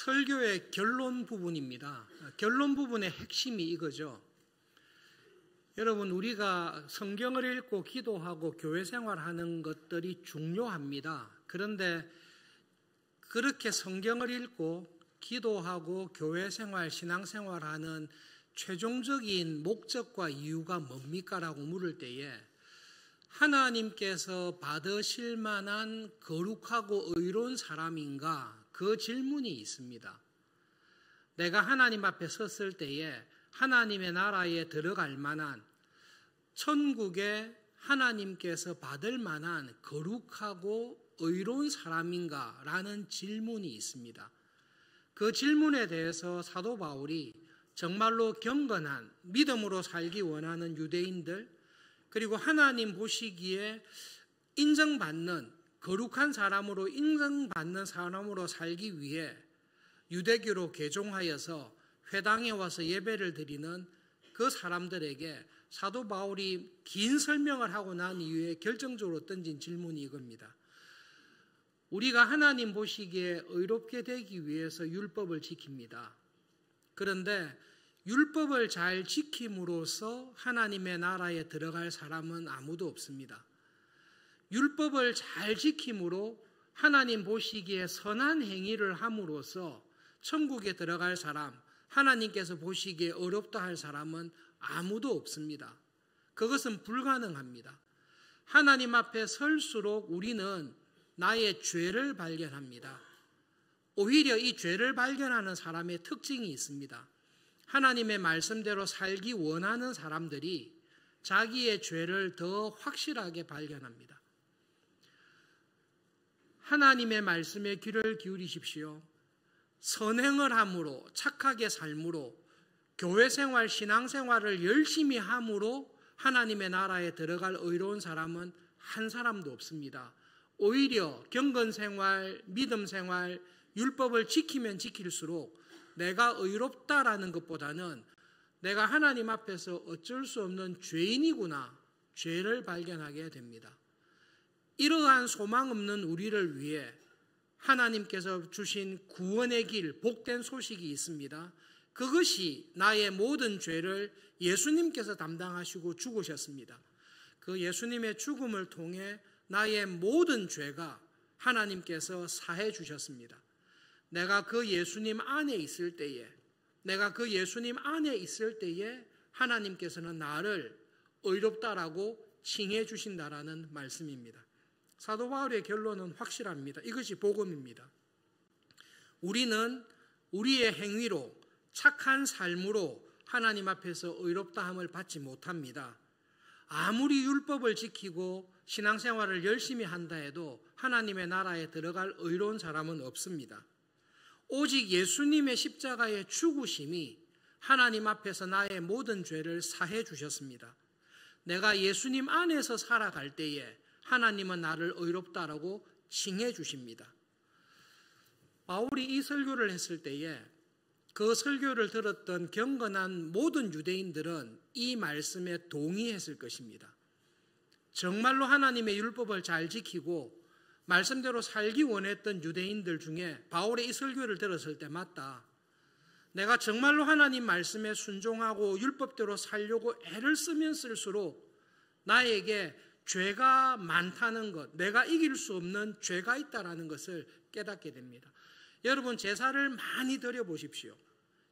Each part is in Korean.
설교의 결론 부분입니다. 결론 부분의 핵심이 이거죠. 여러분, 우리가 성경을 읽고 기도하고 교회 생활하는 것들이 중요합니다. 그런데 그렇게 성경을 읽고 기도하고 교회 생활, 신앙 생활하는 최종적인 목적과 이유가 뭡니까? 라고 물을 때에 하나님께서 받으실 만한 거룩하고 의로운 사람인가? 그 질문이 있습니다. 내가 하나님 앞에 섰을 때에 하나님의 나라에 들어갈 만한, 천국에 하나님께서 받을 만한 거룩하고 의로운 사람인가? 라는 질문이 있습니다. 그 질문에 대해서 사도 바울이 정말로 경건한 믿음으로 살기 원하는 유대인들, 그리고 하나님 보시기에 인정받는 거룩한 사람으로 인정받는 사람으로 살기 위해 유대교로 개종하여서 회당에 와서 예배를 드리는 그 사람들에게 사도 바울이 긴 설명을 하고 난 이후에 결정적으로 던진 질문이 이겁니다. 우리가 하나님 보시기에 의롭게 되기 위해서 율법을 지킵니다. 그런데 율법을 잘 지킴으로써 하나님의 나라에 들어갈 사람은 아무도 없습니다. 율법을 잘 지킴으로 하나님 보시기에 선한 행위를 함으로써 천국에 들어갈 사람, 하나님께서 보시기에 어렵다 할 사람은 아무도 없습니다. 그것은 불가능합니다. 하나님 앞에 설수록 우리는 나의 죄를 발견합니다. 오히려 이 죄를 발견하는 사람의 특징이 있습니다. 하나님의 말씀대로 살기 원하는 사람들이 자기의 죄를 더 확실하게 발견합니다. 하나님의 말씀에 귀를 기울이십시오. 선행을 함으로, 착하게 삶으로, 교회 생활, 신앙 생활을 열심히 함으로 하나님의 나라에 들어갈 의로운 사람은 한 사람도 없습니다. 오히려 경건 생활, 믿음 생활, 율법을 지키면 지킬수록 내가 의롭다라는 것보다는 내가 하나님 앞에서 어쩔 수 없는 죄인이구나, 죄를 발견하게 됩니다. 이러한 소망 없는 우리를 위해 하나님께서 주신 구원의 길, 복된 소식이 있습니다. 그것이 나의 모든 죄를 예수님께서 담당하시고 죽으셨습니다. 그 예수님의 죽음을 통해 나의 모든 죄가 하나님께서 사해 주셨습니다. 내가 그 예수님 안에 있을 때에, 하나님께서는 나를 의롭다라고 칭해 주신다라는 말씀입니다. 사도 바울의 결론은 확실합니다. 이것이 복음입니다. 우리는 우리의 행위로, 착한 삶으로 하나님 앞에서 의롭다함을 받지 못합니다. 아무리 율법을 지키고 신앙생활을 열심히 한다 해도 하나님의 나라에 들어갈 의로운 사람은 없습니다. 오직 예수님의 십자가의 죽으심이 하나님 앞에서 나의 모든 죄를 사해 주셨습니다. 내가 예수님 안에서 살아갈 때에 하나님은 나를 의롭다라고 칭해 주십니다. 바울이 이 설교를 했을 때에 그 설교를 들었던 경건한 모든 유대인들은 이 말씀에 동의했을 것입니다. 정말로 하나님의 율법을 잘 지키고 말씀대로 살기 원했던 유대인들 중에 바울의 이 설교를 들었을 때 맞다, 내가 정말로 하나님 말씀에 순종하고 율법대로 살려고 애를 쓰면 쓸수록 나에게 죄가 많다는 것, 내가 이길 수 없는 죄가 있다는 것을 깨닫게 됩니다. 여러분, 제사를 많이 드려보십시오.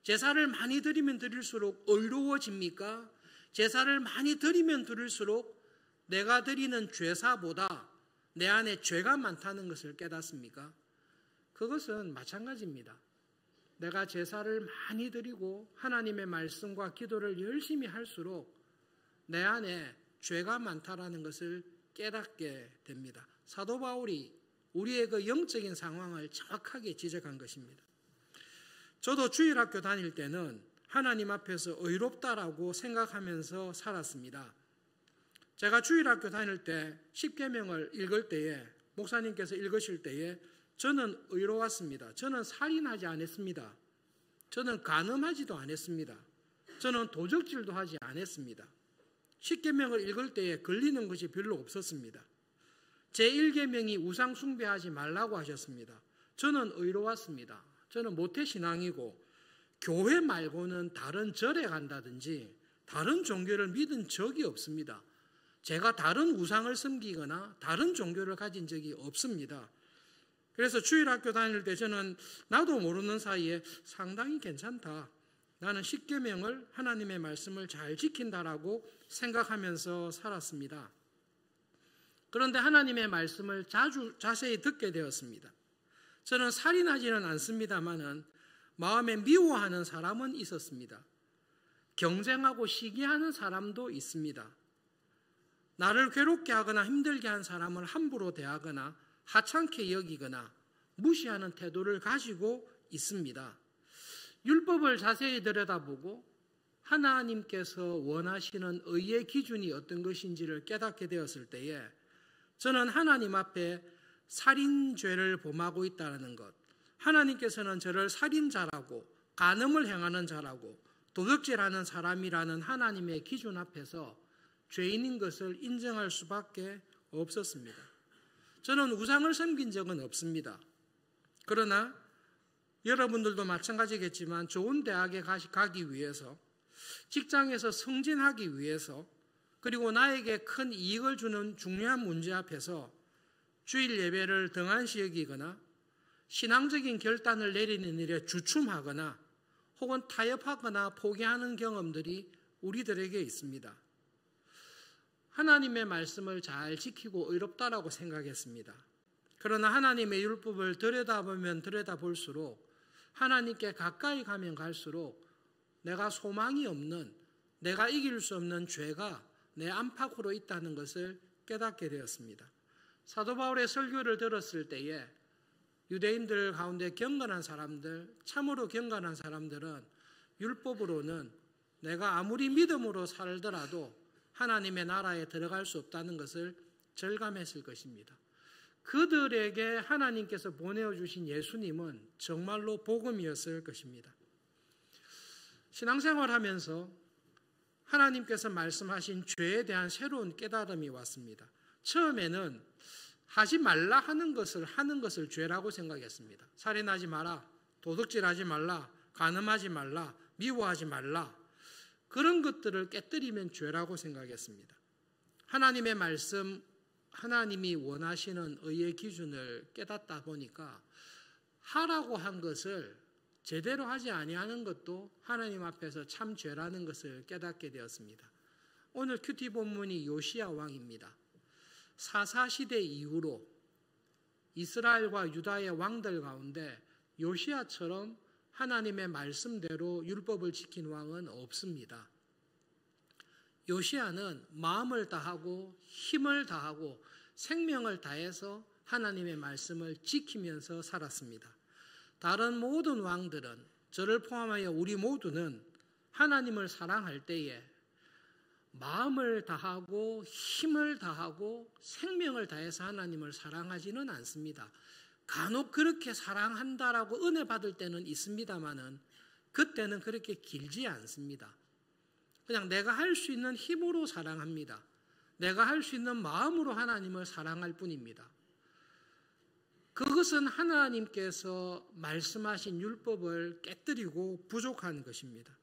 제사를 많이 드리면 드릴수록 의로워집니까? 제사를 많이 드리면 드릴수록 내가 드리는 죄사보다 내 안에 죄가 많다는 것을 깨닫습니까? 그것은 마찬가지입니다. 내가 제사를 많이 드리고 하나님의 말씀과 기도를 열심히 할수록 내 안에 죄가 많다라는 것을 깨닫게 됩니다. 사도 바울이 우리의 그 영적인 상황을 정확하게 지적한 것입니다. 저도 주일학교 다닐 때는 하나님 앞에서 의롭다라고 생각하면서 살았습니다. 제가 주일학교 다닐 때 십계명을 읽을 때에, 목사님께서 읽으실 때에 저는 의로웠습니다. 저는 살인하지 않았습니다. 저는 간음하지도 않았습니다. 저는 도적질도 하지 않았습니다. 십계명을 읽을 때에 걸리는 것이 별로 없었습니다. 제1계명이 우상 숭배하지 말라고 하셨습니다. 저는 의로웠습니다. 저는 모태신앙이고 교회 말고는 다른 절에 간다든지 다른 종교를 믿은 적이 없습니다. 제가 다른 우상을 섬기거나 다른 종교를 가진 적이 없습니다. 그래서 주일학교 다닐 때 저는 나도 모르는 사이에 상당히 괜찮다. 나는 십계명을 하나님의 말씀을 잘 지킨다라고 생각하면서 살았습니다. 그런데 하나님의 말씀을 자세히 듣게 되었습니다. 저는 살인하지는 않습니다만은 마음에 미워하는 사람은 있었습니다. 경쟁하고 시기하는 사람도 있습니다. 나를 괴롭게 하거나 힘들게 한 사람을 함부로 대하거나 하찮게 여기거나 무시하는 태도를 가지고 있습니다. 율법을 자세히 들여다보고 하나님께서 원하시는 의의 기준이 어떤 것인지를 깨닫게 되었을 때에 저는 하나님 앞에 살인죄를 범하고 있다는 것, 하나님께서는 저를 살인자라고 간음을 행하는 자라고 도둑질하는 사람이라는 하나님의 기준 앞에서 죄인인 것을 인정할 수밖에 없었습니다. 저는 우상을 섬긴 적은 없습니다. 그러나 여러분들도 마찬가지겠지만 좋은 대학에 가기 위해서, 직장에서 승진하기 위해서, 그리고 나에게 큰 이익을 주는 중요한 문제 앞에서 주일 예배를 등한시 여기거나 신앙적인 결단을 내리는 일에 주춤하거나 혹은 타협하거나 포기하는 경험들이 우리들에게 있습니다. 하나님의 말씀을 잘 지키고 의롭다라고 생각했습니다. 그러나 하나님의 율법을 들여다보면 들여다볼수록 하나님께 가까이 가면 갈수록 내가 소망이 없는, 내가 이길 수 없는 죄가 내 안팎으로 있다는 것을 깨닫게 되었습니다. 사도 바울의 설교를 들었을 때에 유대인들 가운데 경건한 사람들, 참으로 경건한 사람들은 율법으로는 내가 아무리 믿음으로 살더라도 하나님의 나라에 들어갈 수 없다는 것을 절감했을 것입니다. 그들에게 하나님께서 보내주신 예수님은 정말로 복음이었을 것입니다. 신앙생활하면서 하나님께서 말씀하신 죄에 대한 새로운 깨달음이 왔습니다. 처음에는 하지 말라 하는 것을 죄라고 생각했습니다. 살인하지 마라, 도둑질하지 말라, 간음하지 말라, 미워하지 말라, 그런 것들을 깨뜨리면 죄라고 생각했습니다. 하나님의 말씀, 하나님이 원하시는 의의 기준을 깨닫다 보니까 하라고 한 것을 제대로 하지 아니하는 것도 하나님 앞에서 참 죄라는 것을 깨닫게 되었습니다. 오늘 큐티 본문이 요시야 왕입니다. 사사시대 이후로 이스라엘과 유다의 왕들 가운데 요시야처럼 하나님의 말씀대로 율법을 지킨 왕은 없습니다. 요시야는 마음을 다하고 힘을 다하고 생명을 다해서 하나님의 말씀을 지키면서 살았습니다. 다른 모든 왕들은, 저를 포함하여 우리 모두는 하나님을 사랑할 때에 마음을 다하고 힘을 다하고 생명을 다해서 하나님을 사랑하지는 않습니다. 간혹 그렇게 사랑한다라고 은혜 받을 때는 있습니다만은 그때는 그렇게 길지 않습니다. 그냥 내가 할 수 있는 힘으로 사랑합니다. 내가 할 수 있는 마음으로 하나님을 사랑할 뿐입니다. 그것은 하나님께서 말씀하신 율법을 깨뜨리고 부족한 것입니다.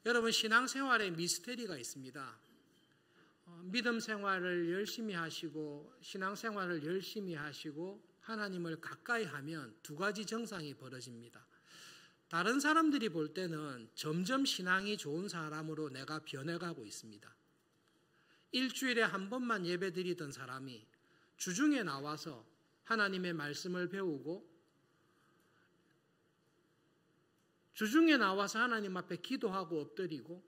여러분, 신앙생활에 미스테리가 있습니다. 믿음 생활을 열심히 하시고 신앙생활을 열심히 하시고 하나님을 가까이 하면 두 가지 정상이 벌어집니다. 다른 사람들이 볼 때는 점점 신앙이 좋은 사람으로 내가 변해가고 있습니다. 일주일에 한 번만 예배드리던 사람이 주중에 나와서 하나님의 말씀을 배우고 주중에 나와서 하나님 앞에 기도하고 엎드리고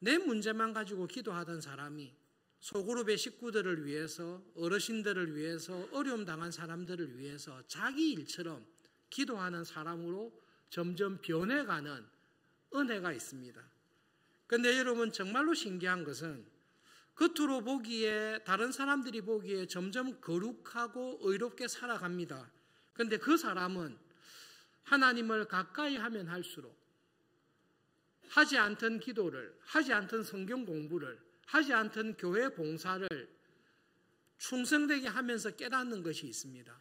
내 문제만 가지고 기도하던 사람이 소그룹의 식구들을 위해서, 어르신들을 위해서, 어려움 당한 사람들을 위해서 자기 일처럼 기도하는 사람으로 점점 변해가는 은혜가 있습니다. 그런데 여러분, 정말로 신기한 것은 겉으로 보기에, 다른 사람들이 보기에 점점 거룩하고 의롭게 살아갑니다. 그런데 그 사람은 하나님을 가까이 하면 할수록 하지 않던 기도를, 하지 않던 성경 공부를, 하지 않던 교회 봉사를 충성되게 하면서 깨닫는 것이 있습니다.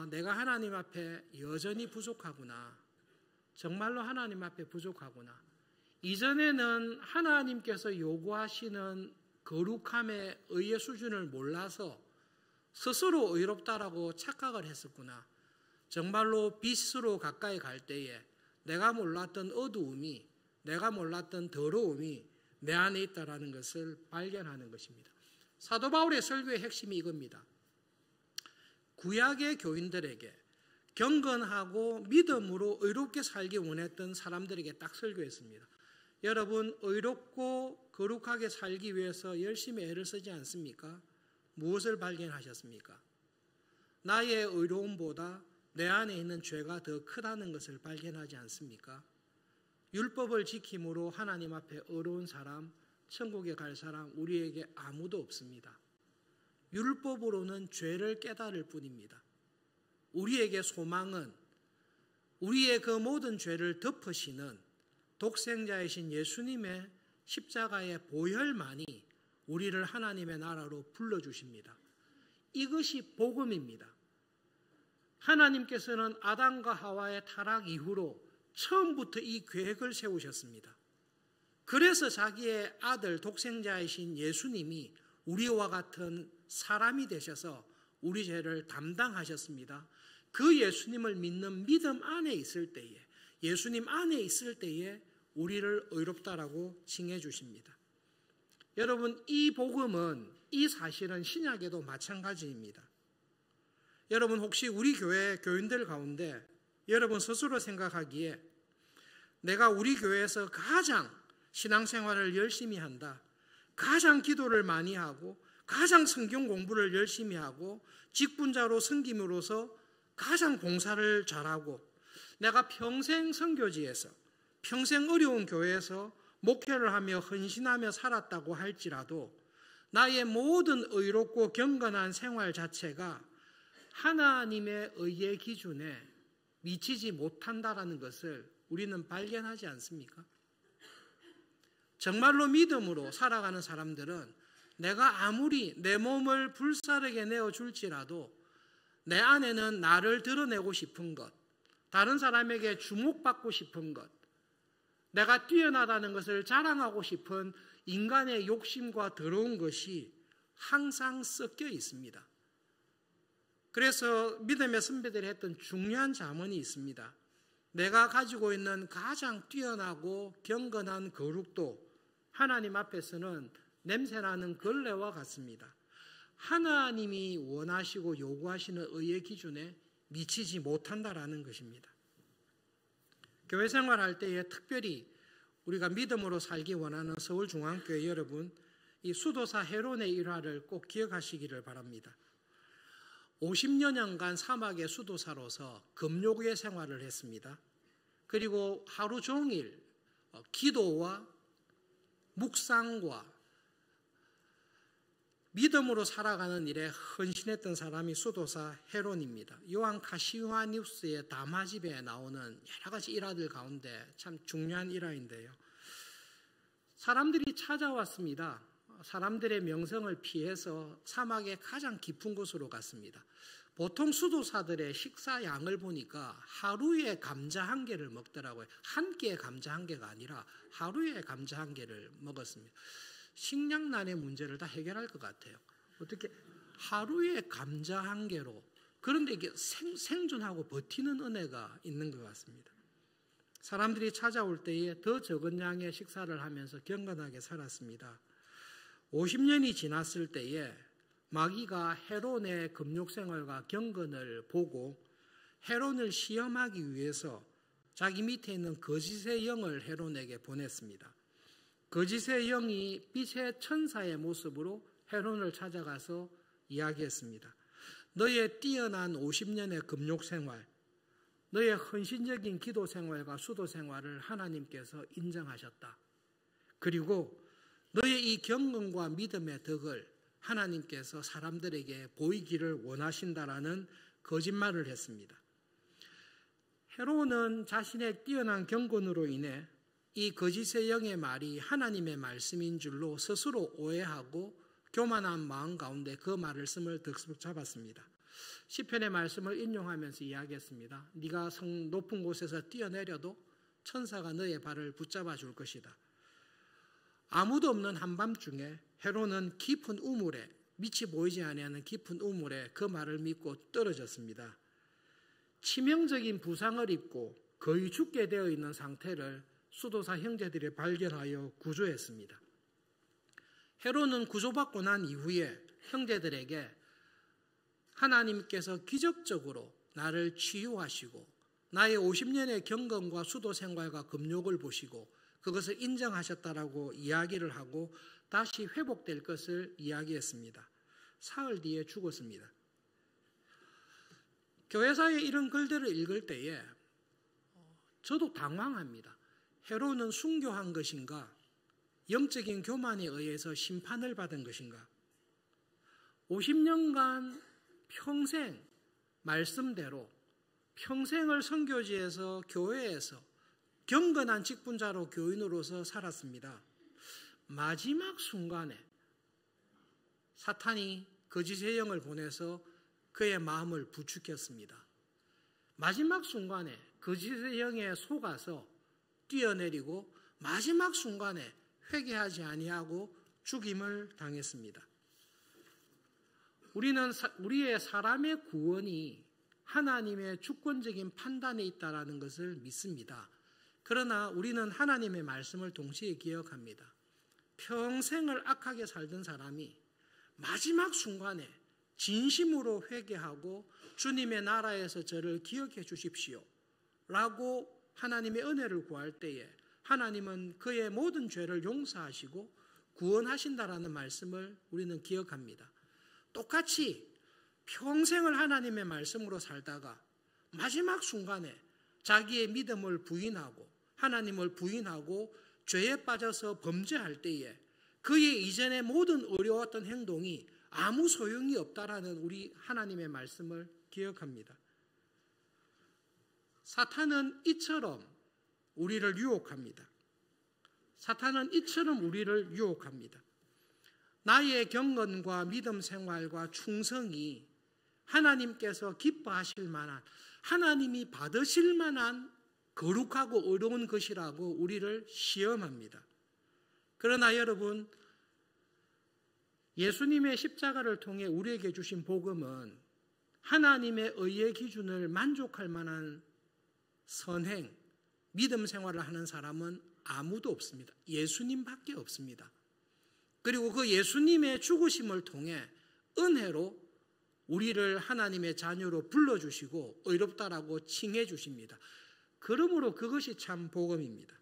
내가 하나님 앞에 여전히 부족하구나. 정말로 하나님 앞에 부족하구나. 이전에는 하나님께서 요구하시는 거룩함의 의의 수준을 몰라서 스스로 의롭다라고 착각을 했었구나. 정말로 빛으로 가까이 갈 때에 내가 몰랐던 어두움이, 내가 몰랐던 더러움이 내 안에 있다라는 것을 발견하는 것입니다. 사도 바울의 설교의 핵심이 이겁니다. 구약의 교인들에게 경건하고 믿음으로 의롭게 살기 원했던 사람들에게 딱 설교했습니다. 여러분, 의롭고 거룩하게 살기 위해서 열심히 애를 쓰지 않습니까? 무엇을 발견하셨습니까? 나의 의로움보다 내 안에 있는 죄가 더 크다는 것을 발견하지 않습니까? 율법을 지킴으로 하나님 앞에 의로운 사람, 천국에 갈 사람 우리에게 아무도 없습니다. 율법으로는 죄를 깨달을 뿐입니다. 우리에게 소망은 우리의 그 모든 죄를 덮으시는 독생자이신 예수님의 십자가의 보혈만이 우리를 하나님의 나라로 불러주십니다. 이것이 복음입니다. 하나님께서는 아담과 하와의 타락 이후로 처음부터 이 계획을 세우셨습니다. 그래서 자기의 아들 독생자이신 예수님이 우리와 같은 사람이 되셔서 우리 죄를 담당하셨습니다. 그 예수님을 믿는 믿음 안에 있을 때에, 예수님 안에 있을 때에 우리를 의롭다라고 칭해 주십니다. 여러분, 이 복음은, 이 사실은 신약에도 마찬가지입니다. 여러분, 혹시 우리 교회 교인들 가운데 여러분 스스로 생각하기에 내가 우리 교회에서 가장 신앙생활을 열심히 한다, 가장 기도를 많이 하고 가장 성경 공부를 열심히 하고 직분자로 섬김으로써 가장 봉사를 잘하고 내가 평생 선교지에서, 평생 어려운 교회에서 목회를 하며 헌신하며 살았다고 할지라도 나의 모든 의롭고 경건한 생활 자체가 하나님의 의의 기준에 미치지 못한다라는 것을 우리는 발견하지 않습니까? 정말로 믿음으로 살아가는 사람들은 내가 아무리 내 몸을 불사르게 내어줄지라도 내 안에는 나를 드러내고 싶은 것, 다른 사람에게 주목받고 싶은 것, 내가 뛰어나다는 것을 자랑하고 싶은 인간의 욕심과 더러운 것이 항상 섞여 있습니다. 그래서 믿음의 선배들이 했던 중요한 잠언이 있습니다. 내가 가지고 있는 가장 뛰어나고 경건한 거룩도 하나님 앞에서는 냄새나는 걸레와 같습니다. 하나님이 원하시고 요구하시는 의의 기준에 미치지 못한다라는 것입니다. 교회 생활할 때에 특별히 우리가 믿음으로 살기 원하는 서울중앙교회 여러분, 이 수도사 헤론의 일화를 꼭 기억하시기를 바랍니다. 50여년간 사막의 수도사로서 금요교회 생활을 했습니다. 그리고 하루 종일 기도와 묵상과 믿음으로 살아가는 일에 헌신했던 사람이 수도사 헤론입니다. 요한 카시와니우스의 담화집에 나오는 여러 가지 일화들 가운데 참 중요한 일화인데요. 사람들이 찾아왔습니다. 사람들의 명성을 피해서 사막의 가장 깊은 곳으로 갔습니다. 보통 수도사들의 식사 양을 보니까 하루에 감자 한 개를 먹더라고요. 한 끼에 감자 한 개가 아니라 하루에 감자 한 개를 먹었습니다. 식량난의 문제를 다 해결할 것 같아요. 어떻게 하루에 감자 한 개로, 그런데 이게 생존하고 버티는 은혜가 있는 것 같습니다. 사람들이 찾아올 때에 더 적은 양의 식사를 하면서 경건하게 살았습니다. 50년이 지났을 때에 마귀가 헤론의 금욕생활과 경건을 보고 헤론을 시험하기 위해서 자기 밑에 있는 거짓의 영을 헤론에게 보냈습니다. 거짓의 영이 빛의 천사의 모습으로 헤론을 찾아가서 이야기했습니다. 너의 뛰어난 50년의 금욕생활, 너의 헌신적인 기도생활과 수도생활을 하나님께서 인정하셨다. 그리고 너의 이 경건과 믿음의 덕을 하나님께서 사람들에게 보이기를 원하신다라는 거짓말을 했습니다. 헤롯은 자신의 뛰어난 경건으로 인해 이 거짓의 영의 말이 하나님의 말씀인 줄로 스스로 오해하고 교만한 마음 가운데 그 말씀을 득습 잡았습니다. 시편의 말씀을 인용하면서 이야기했습니다. 네가 성 높은 곳에서 뛰어내려도 천사가 너의 발을 붙잡아 줄 것이다. 아무도 없는 한밤중에 헤롯은 깊은 우물에, 빛이 보이지 아니하는 깊은 우물에 그 말을 믿고 떨어졌습니다. 치명적인 부상을 입고 거의 죽게 되어 있는 상태를 수도사 형제들이 발견하여 구조했습니다. 헤롯은 구조받고 난 이후에 형제들에게 하나님께서 기적적으로 나를 치유하시고 나의 50년의 경건과 수도 생활과 금욕을 보시고 그것을 인정하셨다라고 이야기를 하고 다시 회복될 것을 이야기했습니다. 사흘 뒤에 죽었습니다. 교회사에 이런 글들을 읽을 때에 저도 당황합니다. 헤롯은 순교한 것인가? 영적인 교만에 의해서 심판을 받은 것인가? 50년간 평생 말씀대로 평생을 선교지에서 교회에서 경건한 직분자로 교인으로서 살았습니다. 마지막 순간에 사탄이 거짓의 영을 보내서 그의 마음을 부추겼습니다. 마지막 순간에 거짓의 영에 속아서 뛰어내리고 마지막 순간에 회개하지 아니하고 죽임을 당했습니다. 우리는 우리의 사람의 구원이 하나님의 주권적인 판단에 있다는 것을 믿습니다. 그러나 우리는 하나님의 말씀을 동시에 기억합니다. 평생을 악하게 살던 사람이 마지막 순간에 진심으로 회개하고 주님의 나라에서 저를 기억해 주십시오 라고 하나님의 은혜를 구할 때에 하나님은 그의 모든 죄를 용서하시고 구원하신다라는 말씀을 우리는 기억합니다. 똑같이 평생을 하나님의 말씀으로 살다가 마지막 순간에 자기의 믿음을 부인하고 하나님을 부인하고 죄에 빠져서 범죄할 때에 그의 이전의 모든 어려웠던 행동이 아무 소용이 없다라는 우리 하나님의 말씀을 기억합니다. 사탄은 이처럼 우리를 유혹합니다. 사탄은 이처럼 우리를 유혹합니다. 나의 경건과 믿음 생활과 충성이 하나님께서 기뻐하실 만한, 하나님이 받으실 만한 거룩하고 어려운 것이라고 우리를 시험합니다. 그러나 여러분, 예수님의 십자가를 통해 우리에게 주신 복음은 하나님의 의의 기준을 만족할 만한 선행, 믿음 생활을 하는 사람은 아무도 없습니다. 예수님밖에 없습니다. 그리고 그 예수님의 죽으심을 통해 은혜로 우리를 하나님의 자녀로 불러주시고 의롭다라고 칭해 주십니다. 그러므로 그것이 참 복음입니다.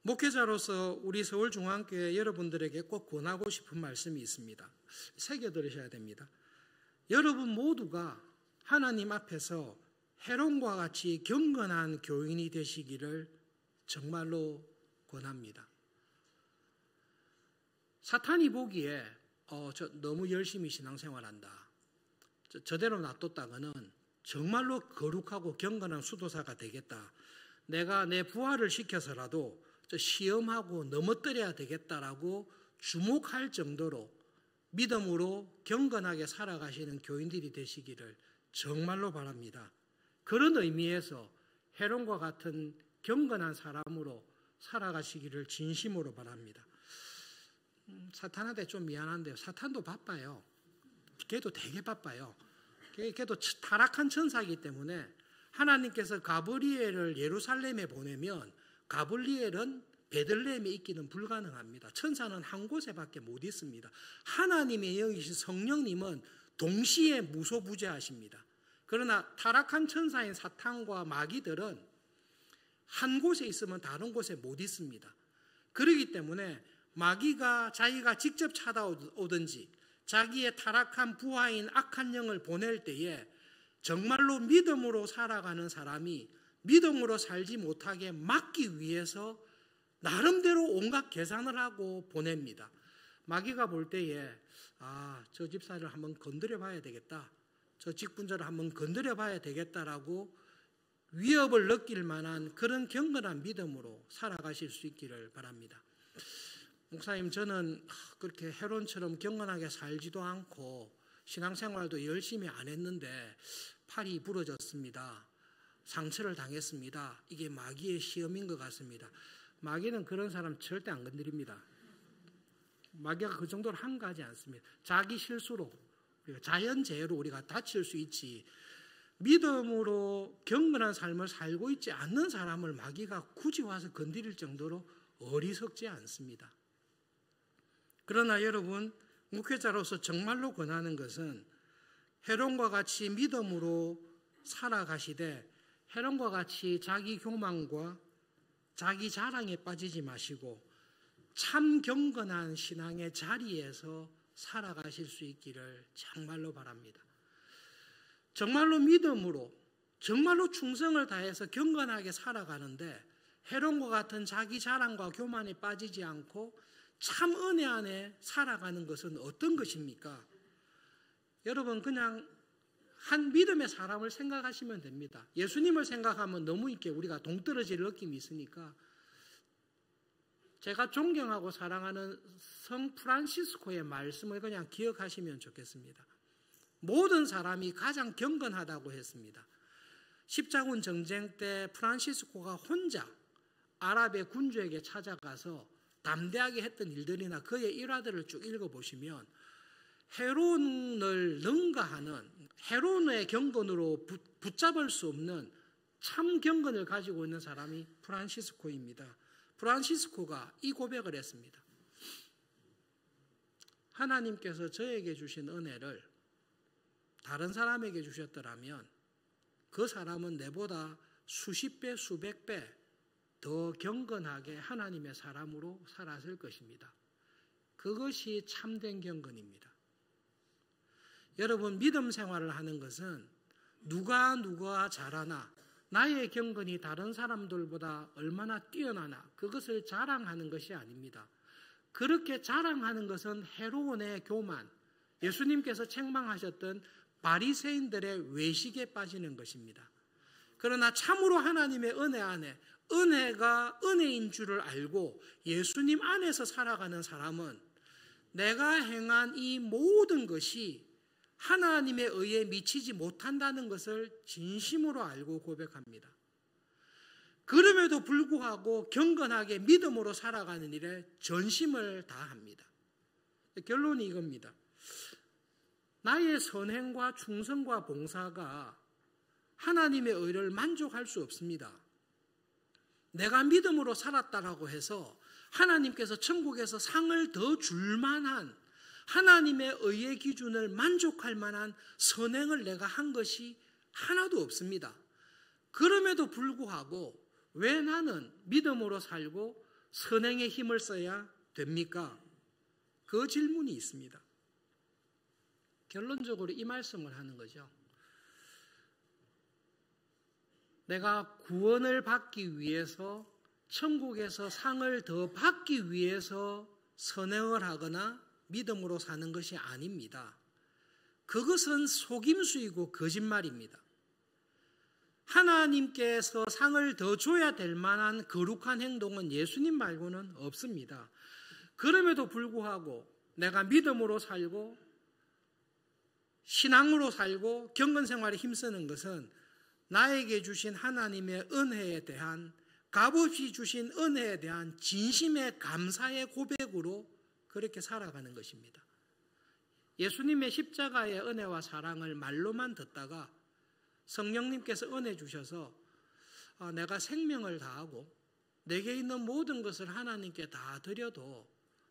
목회자로서 우리 서울중앙교회 여러분들에게 꼭 권하고 싶은 말씀이 있습니다. 새겨 들으셔야 됩니다. 여러분 모두가 하나님 앞에서 헤롯과 같이 경건한 교인이 되시기를 정말로 권합니다. 사탄이 보기에 저 너무 열심히 신앙생활한다. 저대로 놔뒀다가는 정말로 거룩하고 경건한 수도사가 되겠다. 내가 내 부하를 시켜서라도 시험하고 넘어뜨려야 되겠다라고 주목할 정도로 믿음으로 경건하게 살아가시는 교인들이 되시기를 정말로 바랍니다. 그런 의미에서 헤롯과 같은 경건한 사람으로 살아가시기를 진심으로 바랍니다. 사탄한테 좀 미안한데요. 사탄도 바빠요. 걔도 되게 바빠요. 걔도 타락한 천사이기 때문에 하나님께서 가브리엘을 예루살렘에 보내면 가브리엘은 베들레헴에 있기는 불가능합니다. 천사는 한 곳에밖에 못 있습니다. 하나님의 영이신 성령님은 동시에 무소부재하십니다. 그러나 타락한 천사인 사탄과 마귀들은 한 곳에 있으면 다른 곳에 못 있습니다. 그렇기 때문에 마귀가 자기가 직접 찾아오든지 자기의 타락한 부하인 악한 영을 보낼 때에 정말로 믿음으로 살아가는 사람이 믿음으로 살지 못하게 막기 위해서 나름대로 온갖 계산을 하고 보냅니다. 마귀가 볼 때에 저 집사를 한번 건드려 봐야 되겠다. 저 직분자를 한번 건드려 봐야 되겠다라고 위협을 느낄 만한 그런 경건한 믿음으로 살아가실 수 있기를 바랍니다. 목사님, 저는 그렇게 헤롯처럼 경건하게 살지도 않고 신앙생활도 열심히 안 했는데 팔이 부러졌습니다. 상처를 당했습니다. 이게 마귀의 시험인 것 같습니다. 마귀는 그런 사람 절대 안 건드립니다. 마귀가 그 정도로 한가하지 않습니다. 자기 실수로, 자연재해로 우리가 다칠 수 있지, 믿음으로 경건한 삶을 살고 있지 않는 사람을 마귀가 굳이 와서 건드릴 정도로 어리석지 않습니다. 그러나 여러분, 목회자로서 정말로 권하는 것은 헤론과 같이 믿음으로 살아가시되 헤론과 같이 자기 교만과 자기 자랑에 빠지지 마시고 참 경건한 신앙의 자리에서 살아가실 수 있기를 정말로 바랍니다. 정말로 믿음으로, 정말로 충성을 다해서 경건하게 살아가는데 헤론과 같은 자기 자랑과 교만에 빠지지 않고 참 은혜 안에 살아가는 것은 어떤 것입니까? 여러분, 그냥 한 믿음의 사람을 생각하시면 됩니다. 예수님을 생각하면 너무 이렇게 우리가 동떨어질 느낌이 있으니까 제가 존경하고 사랑하는 성 프란시스코의 말씀을 그냥 기억하시면 좋겠습니다. 모든 사람이 가장 경건하다고 했습니다. 십자군 전쟁 때 프란시스코가 혼자 아랍의 군주에게 찾아가서 담대하게 했던 일들이나 그의 일화들을 쭉 읽어보시면 헤론을 능가하는, 헤론의 경건으로 붙잡을 수 없는 참 경건을 가지고 있는 사람이 프란시스코입니다. 프란시스코가 이 고백을 했습니다. 하나님께서 저에게 주신 은혜를 다른 사람에게 주셨더라면 그 사람은 내보다 수십 배, 수백 배 더 경건하게 하나님의 사람으로 살았을 것입니다. 그것이 참된 경건입니다. 여러분, 믿음 생활을 하는 것은 누가 잘하나, 나의 경건이 다른 사람들보다 얼마나 뛰어나나 그것을 자랑하는 것이 아닙니다. 그렇게 자랑하는 것은 헤롯의 교만, 예수님께서 책망하셨던 바리새인들의 외식에 빠지는 것입니다. 그러나 참으로 하나님의 은혜 안에 은혜가 은혜인 줄을 알고 예수님 안에서 살아가는 사람은 내가 행한 이 모든 것이 하나님의 의에 미치지 못한다는 것을 진심으로 알고 고백합니다. 그럼에도 불구하고 경건하게 믿음으로 살아가는 일에 전심을 다합니다. 결론이 이겁니다. 나의 선행과 충성과 봉사가 하나님의 의를 만족할 수 없습니다. 내가 믿음으로 살았다라고 해서 하나님께서 천국에서 상을 더 줄 만한 하나님의 의의 기준을 만족할 만한 선행을 내가 한 것이 하나도 없습니다. 그럼에도 불구하고 왜 나는 믿음으로 살고 선행의 힘을 써야 됩니까? 그 질문이 있습니다. 결론적으로 이 말씀을 하는 거죠. 내가 구원을 받기 위해서, 천국에서 상을 더 받기 위해서 선행을 하거나 믿음으로 사는 것이 아닙니다. 그것은 속임수이고 거짓말입니다. 하나님께서 상을 더 줘야 될 만한 거룩한 행동은 예수님 말고는 없습니다. 그럼에도 불구하고 내가 믿음으로 살고 신앙으로 살고 경건생활에 힘쓰는 것은 나에게 주신 하나님의 은혜에 대한, 값없이 주신 은혜에 대한 진심의 감사의 고백으로 그렇게 살아가는 것입니다. 예수님의 십자가의 은혜와 사랑을 말로만 듣다가 성령님께서 은혜 주셔서 내가 생명을 다하고 내게 있는 모든 것을 하나님께 다 드려도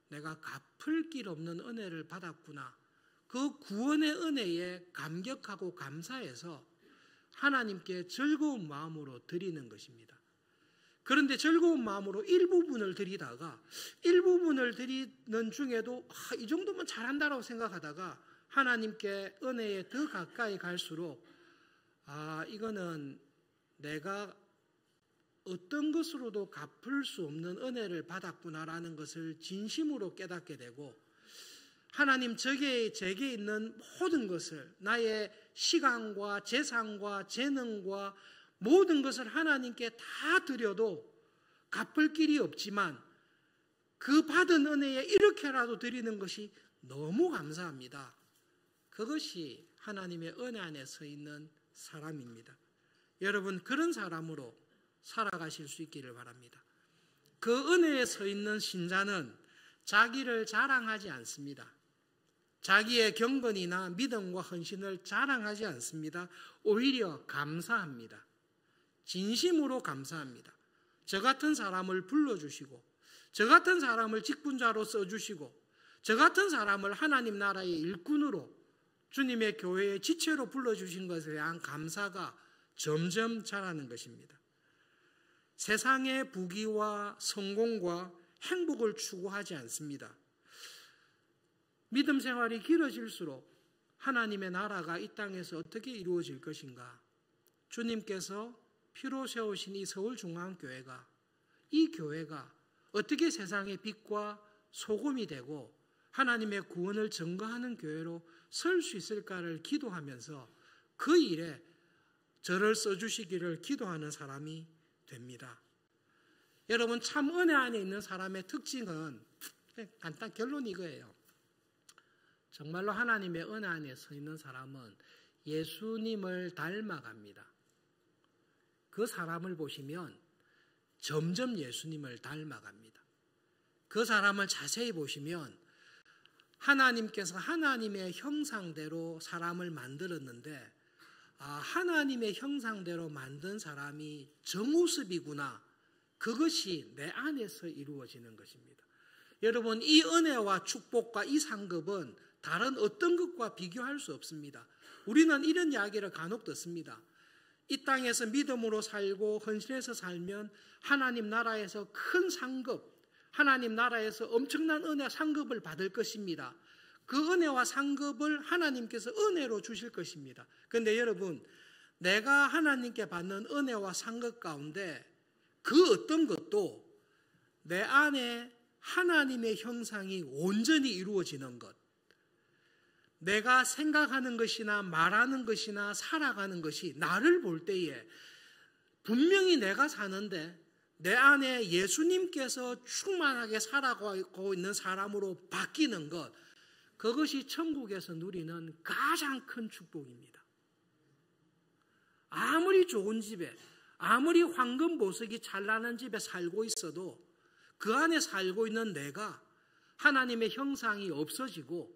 내가 갚을 길 없는 은혜를 받았구나. 그 구원의 은혜에 감격하고 감사해서 하나님께 즐거운 마음으로 드리는 것입니다. 그런데 즐거운 마음으로 일부분을 드리다가 일부분을 드리는 중에도 이 정도면 잘한다라고 생각하다가 하나님께 은혜에 더 가까이 갈수록 이거는 내가 어떤 것으로도 갚을 수 없는 은혜를 받았구나라는 것을 진심으로 깨닫게 되고 하나님 제게 있는 모든 것을 나의 시간과 재산과 재능과 모든 것을 하나님께 다 드려도 갚을 길이 없지만 그 받은 은혜에 이렇게라도 드리는 것이 너무 감사합니다. 그것이 하나님의 은혜 안에 서 있는 사람입니다. 여러분, 그런 사람으로 살아가실 수 있기를 바랍니다. 그 은혜에 서 있는 신자는 자기를 자랑하지 않습니다. 자기의 경건이나 믿음과 헌신을 자랑하지 않습니다. 오히려 감사합니다. 진심으로 감사합니다. 저 같은 사람을 불러주시고, 저 같은 사람을 직분자로 써주시고, 저 같은 사람을 하나님 나라의 일꾼으로 주님의 교회의 지체로 불러주신 것에 대한 감사가 점점 자라는 것입니다. 세상의 부귀와 성공과 행복을 추구하지 않습니다. 믿음 생활이 길어질수록 하나님의 나라가 이 땅에서 어떻게 이루어질 것인가? 주님께서 피로 세우신 이 서울중앙교회가, 이 교회가 어떻게 세상의 빛과 소금이 되고 하나님의 구원을 증거하는 교회로 설 수 있을까를 기도하면서 그 일에 저를 써주시기를 기도하는 사람이 됩니다. 여러분, 참 은혜 안에 있는 사람의 특징은 간단 결론이 이거예요. 정말로 하나님의 은혜 안에 서 있는 사람은 예수님을 닮아갑니다. 그 사람을 보시면 점점 예수님을 닮아갑니다. 그 사람을 자세히 보시면 하나님께서 하나님의 형상대로 사람을 만들었는데, 하나님의 형상대로 만든 사람이 저 모습이구나. 그것이 내 안에서 이루어지는 것입니다. 여러분, 이 은혜와 축복과 이 상급은 다른 어떤 것과 비교할 수 없습니다. 우리는 이런 이야기를 간혹 듣습니다. 이 땅에서 믿음으로 살고 헌신해서 살면 하나님 나라에서 큰 상급, 하나님 나라에서 엄청난 은혜 상급을 받을 것입니다. 그 은혜와 상급을 하나님께서 은혜로 주실 것입니다. 그런데 여러분, 내가 하나님께 받는 은혜와 상급 가운데 그 어떤 것도 내 안에 하나님의 형상이 온전히 이루어지는 것, 내가 생각하는 것이나 말하는 것이나 살아가는 것이 나를 볼 때에 분명히 내가 사는데 내 안에 예수님께서 충만하게 살아가고 있는 사람으로 바뀌는 것, 그것이 천국에서 누리는 가장 큰 축복입니다. 아무리 좋은 집에, 아무리 황금 보석이 찬란한 집에 살고 있어도 그 안에 살고 있는 내가 하나님의 형상이 없어지고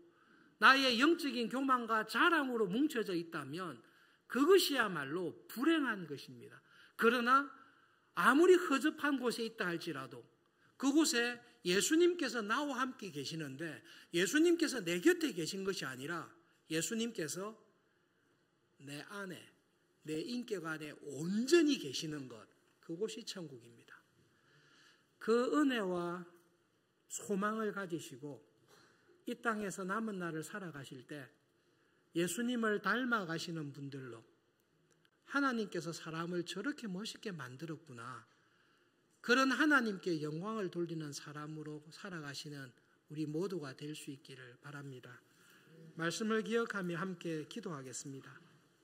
나의 영적인 교만과 자랑으로 뭉쳐져 있다면 그것이야말로 불행한 것입니다. 그러나 아무리 허접한 곳에 있다 할지라도 그곳에 예수님께서 나와 함께 계시는데, 예수님께서 내 곁에 계신 것이 아니라 예수님께서 내 안에, 내 인격 안에 온전히 계시는 것, 그곳이 천국입니다. 그 은혜와 소망을 가지시고 이 땅에서 남은 날을 살아가실 때 예수님을 닮아가시는 분들로, 하나님께서 사람을 저렇게 멋있게 만들었구나, 그런 하나님께 영광을 돌리는 사람으로 살아가시는 우리 모두가 될 수 있기를 바랍니다. 말씀을 기억하며 함께 기도하겠습니다.